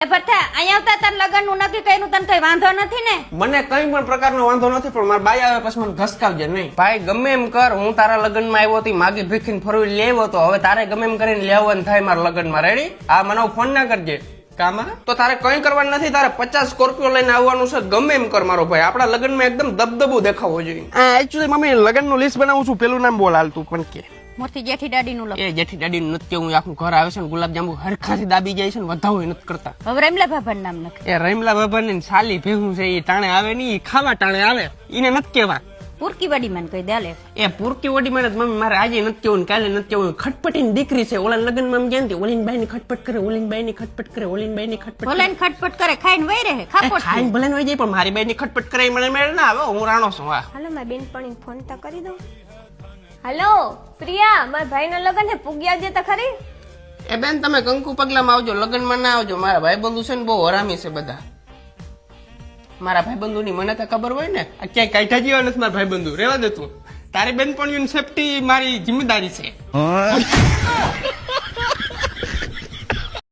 ભઠ્ઠા અહીંયા આવતા તાર લગન નું નક્કી કર્યું તને કઈ વાંધો નથી ને? મને કઈ પણ પ્રકારનો વાંધો નથી, પણ મારા બાઈ આવે પછી મને ઘસકાવજે નહીં. ભાઈ ગમે એમ કર, હું તારા લગ્નમાં આવ્યો હતી, માગી ભીખીને ફરવી લેવો તો હવે તારે ગમે એમ કરીને લેવાનું થાય મારા લગ્નમાં. રેડી? આ મને ફોન ના કરજે. કામાં તો તારે કઈ કરવાનું નથી, તારે 50 સ્કોર્પિયો લઈને આવવાનું છે. ગમે એમ કર મારો ભાઈ, આપણા લગ્નમાં એકદમ દબદબો દેખાવો જોઈએ. એકચ્યુઅલી મમ્મી લગ્નનું લિસ્ટ બનાવું છું, પેલું નામ બોલ હાલ તું પણ કે. મોટી જેઠી દાડી નું એ જેઠી દાડી નૃત્ય હું આખું ઘર આવે છે ને ગુલાબ જાંબુ હરખાથી દાબી જાય છે ને વધાવો નથી કરતા. હવે રમલા બાબા નામ નખ. એ રમલા બાબા ને સાલી ભેગું છે, એ ટાણે આવે ને, એ ખાવા ટાણે આવે, એને નથી કેવા. પુરકી વાડી માં કહી દે લે. એ પુરકી વડી મને મમ્મી મારે આજે નથી કેવું, કાલે નથી કેવું. ખટપટી ની દીકરી છે, ઓલા લગ્ન માં ગયા ને ઓલીન બાઈ ની ખટપટ કરે, ઓલીન બાઈ ની ખટપટ કરે, ઓલીન બાઈ ની ખટપટ કરે. ભલે ખટપટ કરે, ખાઈને વઈ રહે ખાપોટ. ખાઈને ભલે વઈ જાય, પણ મારી બાઈ ની ખટપટ કરે મને મેળ ના આવે. હું રાણો છું. હા હાલો મારી બેનપણી ફોન તો કરી દઉં. હાલો પ્રિયા, મારા ભાઈના લગ્ન હે, પૂગી આવજે તો ખરી. એ બેન તમે કંકુ પગલામાં આવજો, લગ્નમાં ના આવજો. મારા ભાઈબંધુ છે ને બહુ હરામી છે બધા. મારા ભાઈબંધુ ની મને તો ખબર હોય ને, આ ક્યાંય કાઢા જેવા નથી મારા ભાઈબંધુ. રેવા દે તું, તારી બેનપણીઓની સેફટી મારી જિમ્મેદારી છે.